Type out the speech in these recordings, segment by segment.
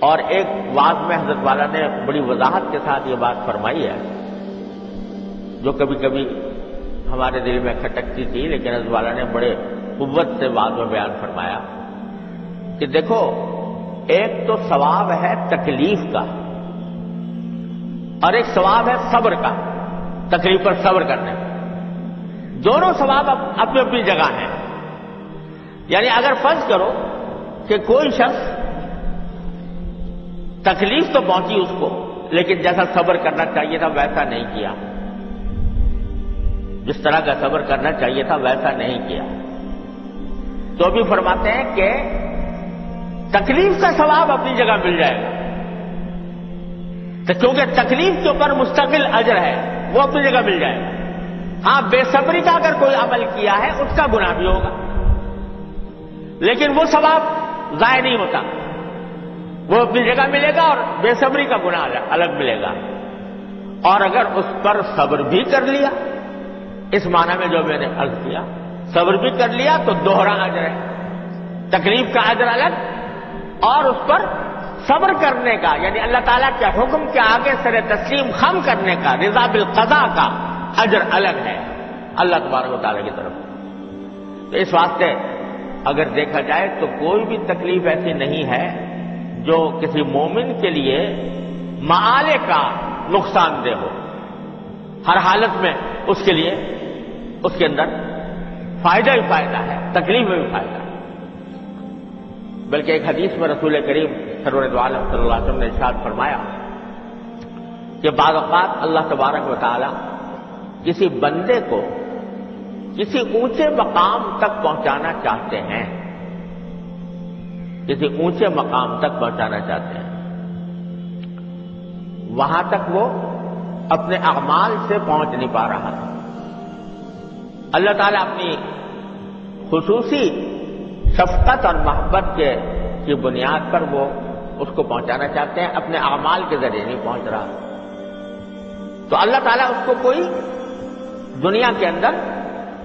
اور ایک واضح میں حضرت والا نے بڑی وضاحت کے ساتھ یہ بات فرمائی ہے جو کبھی کبھی ہمارے دل میں کھٹکتی تھی، لیکن حضرت والا نے بڑے قوت سے واضح میں بیان فرمایا کہ دیکھو، ایک تو ثواب ہے تکلیف کا اور ایک ثواب ہے صبر کا، تکلیف پر صبر کرنے کا۔ دونوں ثواب اپنی اپنی جگہ ہیں۔ یعنی اگر فرض کرو کہ کوئی شخص تکلیف تو پہنچی اس کو، لیکن جیسا صبر کرنا چاہیے تھا ویسا نہیں کیا، جس طرح کا صبر کرنا چاہیے تھا ویسا نہیں کیا، تو بھی فرماتے ہیں کہ تکلیف کا ثواب اپنی جگہ مل جائے گا، تو کیونکہ تکلیف کے اوپر مستقل اجر ہے، وہ اپنی جگہ مل جائے گا۔ ہاں، بے صبری کا اگر کوئی عمل کیا ہے اس کا گناہ بھی ہوگا، لیکن وہ ثواب ضائع نہیں ہوتا، وہ اپنی جگہ ملے گا اور بے صبری کا گناہ الگ ملے گا۔ اور اگر اس پر صبر بھی کر لیا، اس معنی میں جو میں نے عرض کیا، صبر بھی کر لیا تو دوہرا اجر ہے، تکلیف کا اجر الگ اور اس پر صبر کرنے کا، یعنی اللہ تعالیٰ کے حکم کے آگے سر تسلیم خم کرنے کا، رضا بالقضاء کا اجر الگ ہے اللہ تبارک و تعالیٰ کی طرف۔ تو اس واسطے اگر دیکھا جائے تو کوئی بھی تکلیف ایسی نہیں ہے جو کسی مومن کے لیے معالے کا نقصان دہ ہو۔ ہر حالت میں اس کے لیے اس کے اندر فائدہ ہی فائدہ ہے، تکلیف میں بھی فائدہ ہے۔ بلکہ ایک حدیث میں رسول کریم سرور دو عالم صلی اللہ علیہ وسلم نے ارشاد فرمایا کہ بعض اوقات اللہ تبارک و تعالی کسی بندے کو کسی اونچے مقام تک پہنچانا چاہتے ہیں، کسی اونچے مقام تک پہنچانا چاہتے ہیں، وہاں تک وہ اپنے اعمال سے پہنچ نہیں پا رہا تھا۔ اللہ تعالیٰ اپنی خصوصی شفقت اور محبت کی بنیاد پر وہ اس کو پہنچانا چاہتے ہیں، اپنے اعمال کے ذریعے نہیں پہنچ رہا۔ تو اللہ تعالیٰ اس کو کوئی دنیا کے اندر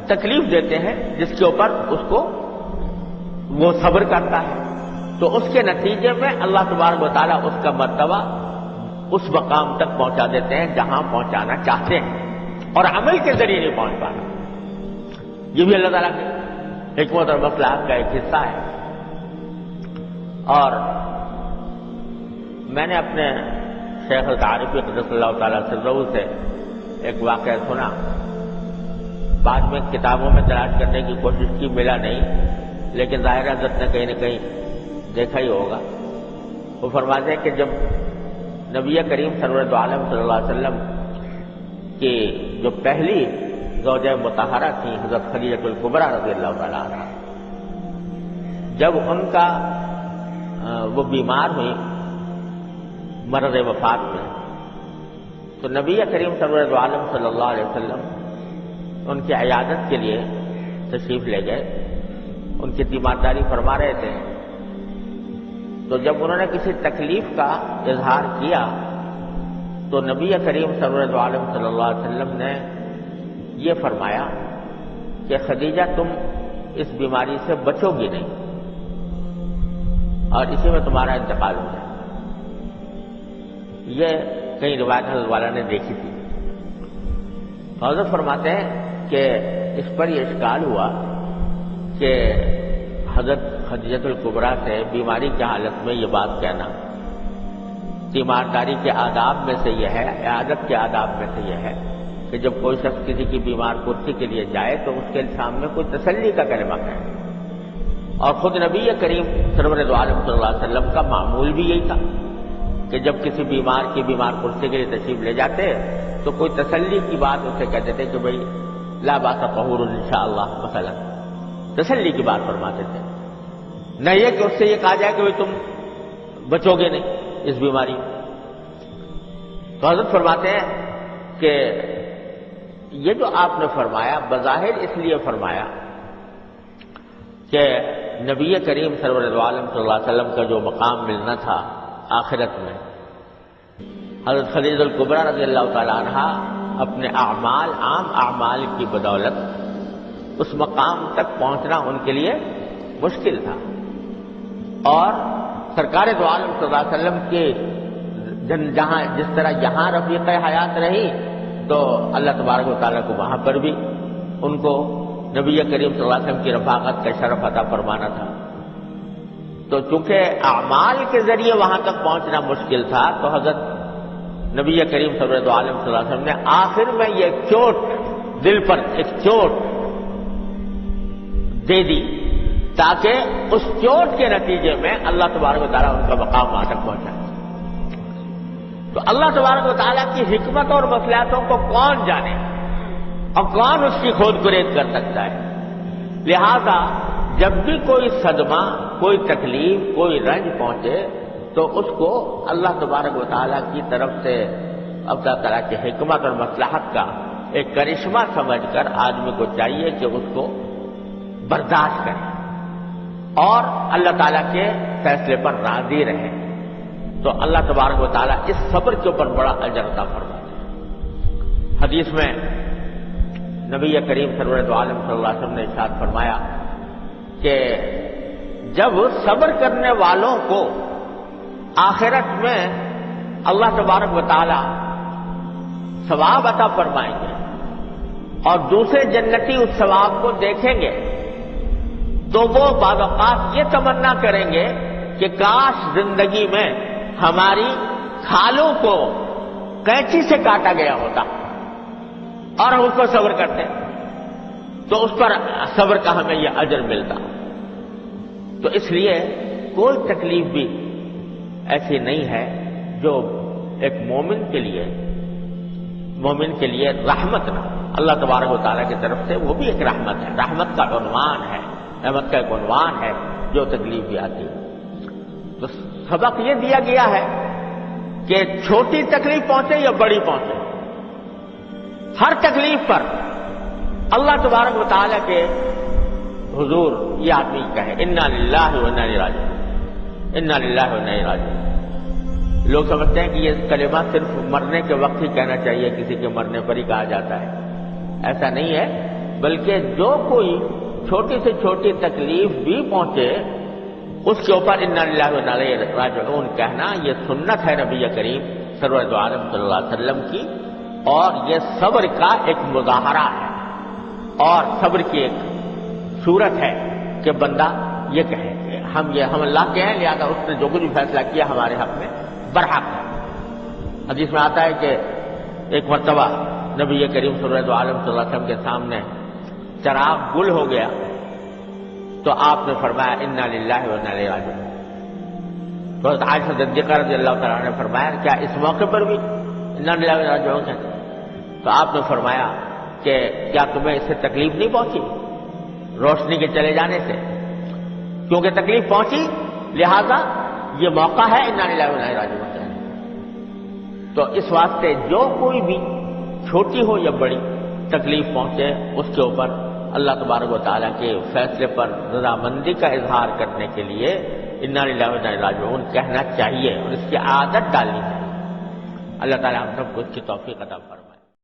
تکلیف دیتے ہیں جس کے اوپر اس کو وہ صبر کرتا ہے، تو اس کے نتیجے میں اللہ تبارک و تعالیٰ اس کا مرتبہ اس مقام تک پہنچا دیتے ہیں جہاں پہنچانا چاہتے ہیں، اور عمل کے ذریعے نہیں پہنچ پانا۔ یہ بھی اللہ تعالیٰ کی حکمت اور مصلحت کا ایک حصہ ہے۔ اور میں نے اپنے شیخ العارفی قدس اللہ تعالیٰ سرہ سے ایک واقعہ سنا، بعد میں کتابوں میں تلاش کرنے کی کوشش کی، ملا نہیں، لیکن ظاہر حضرت نے کہیں نہ کہیں دیکھا ہی ہوگا۔ وہ فرماتے ہیں کہ جب نبی کریم سرور عالم صلی اللہ علیہ وسلم کی جو پہلی زوجہ مطہرہ تھی حضرت خدیجہ الکبریٰ رضی اللہ تعالیٰ عنہا، جب ان کا وہ بیمار ہوئی مرض وفات میں، تو نبی کریم سرور عالم صلی اللہ علیہ وسلم ان کی عیادت کے لیے تشریف لے گئے، ان کی تیمارداری فرما رہے تھے۔ تو جب انہوں نے کسی تکلیف کا اظہار کیا تو نبی کریم سرور عالم صلی اللہ علیہ وسلم نے یہ فرمایا کہ خدیجہ تم اس بیماری سے بچو گی نہیں اور اسی میں تمہارا انتقال ہو جائے۔ یہ کئی روایت حضرت والا نے دیکھی تھی۔ حضرت فرماتے ہیں کہ اس پر یہ اشکال ہوا کہ حضرت خدیجہ الکبریٰ سے بیماری کی حالت میں یہ بات کہنا، تیمارداری کے آداب میں سے یہ ہے، عیادت کے آداب میں سے یہ ہے کہ جب کوئی شخص کسی کی بیمار پرسی کے لیے جائے تو اس کے سامنے کوئی تسلی کا کلمہ کہے، اور خود نبی کریم سرور عالم صلی اللہ علیہ وسلم کا معمول بھی یہی تھا کہ جب کسی بیمار کی بیمار پرسی کے لیے تشریف لے جاتے تو کوئی تسلی کی بات اسے کہتے تھے کہ بھائی لا باس طہور انشاءاللہ، مثلا تسلی کی بات فرماتے تھے، نہ یہ کہ اس سے یہ کہا جائے کہ تم بچو گے نہیں اس بیماری میں۔ تو حضرت فرماتے ہیں کہ یہ جو آپ نے فرمایا بظاہر اس لیے فرمایا کہ نبی کریم سرور عالم صلی اللہ علیہ وسلم کا جو مقام ملنا تھا آخرت میں، حضرت خدیجہ الکبریٰ رضی اللہ تعالیٰ عنہا اپنے اعمال، عام اعمال کی بدولت اس مقام تک پہنچنا ان کے لیے مشکل تھا، اور سرکار دو عالم صلی اللہ علیہ وسلم کے جہاں جس طرح یہاں رفیق حیات رہی تو اللہ تبارک و تعالیٰ کو وہاں پر بھی ان کو نبی کریم صلی اللہ علیہ وسلم کی رفاقت کا شرف عطا فرمانا تھا. تو چونکہ اعمال کے ذریعے وہاں تک پہنچنا مشکل تھا تو حضرت نبی کریم صلی اللہ علیہ وسلم نے آخر میں یہ چوٹ دل پر ایک چوٹ دے دی تاکہ اس چوٹ کے نتیجے میں اللہ تبارک و تعالیٰ ان کا مقام وہاں تک پہنچا. تو اللہ تبارک و تعالیٰ کی حکمت اور مصلحتوں کو کون جانے اور کون اس کی کھود گریز کر سکتا ہے. لہذا جب بھی کوئی صدمہ، کوئی تکلیف، کوئی رنج پہنچے تو اس کو اللہ تبارک و تعالیٰ کی طرف سے اللہ تعالیٰ کی حکمت اور مصلحت کا ایک کرشمہ سمجھ کر آدمی کو چاہیے کہ اس کو برداشت کرے اور اللہ تعالیٰ کے فیصلے پر راضی رہے. تو اللہ تبارک و تعالیٰ اس صبر کے اوپر بڑا اجر عطا فرماتے ہیں. حدیث میں نبی کریم سرور عالم صلی اللہ علیہ وسلم نے ارشاد فرمایا کہ جب صبر کرنے والوں کو آخرت میں اللہ تبارک و تعالیٰ ثواب عطا فرمائیں گے اور دوسرے جنتی اس ثواب کو دیکھیں گے تو وہ بعض اوقات یہ تمنا کریں گے کہ کاش زندگی میں ہماری کھالوں کو قینچی سے کاٹا گیا ہوتا اور ہم اس کو صبر کرتے تو اس پر صبر کا ہمیں یہ اجر ملتا. تو اس لیے کوئی تکلیف بھی ایسی نہیں ہے جو ایک مومن کے لیے رحمت نہ. اللہ تبارک و تعالیٰ کی طرف سے وہ بھی ایک رحمت ہے، رحمت کا عنوان ہے، رحمت کا ایک عنوان ہے جو تکلیف بھی آتی ہے. تو سبق یہ دیا گیا ہے کہ چھوٹی تکلیف پہنچے یا بڑی پہنچے، ہر تکلیف پر اللہ تبارک و تعالیٰ کے حضور یہ آدمی کہے انا للہ و انا الیہ راجعون، انا للہ و انا الیہ راجعون. لوگ سمجھتے ہیں کہ یہ کلمہ صرف مرنے کے وقت ہی کہنا چاہیے، کسی کے مرنے پر ہی کہا جاتا ہے. ایسا نہیں ہے، بلکہ جو کوئی چھوٹی سے چھوٹی تکلیف بھی پہنچے اس کے اوپر انا للہ و انا الیہ راجعون کہنا یہ سنت ہے نبی کریم سرور عالم صلی اللہ علیہ وسلم کی، اور یہ صبر کا ایک مظاہرہ ہے اور صبر کی ایک صورت ہے کہ بندہ یہ کہے کہ ہم اللہ کے ہیں، لہذا اس نے جو کچھ بھی فیصلہ کیا ہمارے حق میں برحق ہے. حدیث میں آتا ہے کہ ایک مرتبہ نبی کریم صلی اللہ علیہ وسلم کے سامنے چراغ گل ہو گیا تو آپ نے فرمایا انا للہ و انا الیہ راجعون. تو حضرت عائشہ صدیقہ رضی اللہ تعالیٰ نے فرمایا کیا اس موقع پر بھی انا للہ و انا الیہ راجعون کہتے؟ تو آپ نے فرمایا کہ کیا تمہیں اس سے تکلیف نہیں پہنچی روشنی کے چلے جانے سے؟ کیونکہ تکلیف پہنچی لہذا یہ موقع ہے انا للہ و انا الیہ راجعون کہنے. تو اس واسطے جو کوئی بھی چھوٹی ہو یا بڑی تکلیف پہنچے اس کے اوپر اللہ تبارک و تعالیٰ کے فیصلے پر رضامندی کا اظہار کرنے کے لیے انا للہ و انا الیہ راجعون کہنا چاہیے اور اس کی عادت ڈالنی چاہیے. اللہ تعالیٰ ہم سب کو اس کی توفیق عطا فرمائے.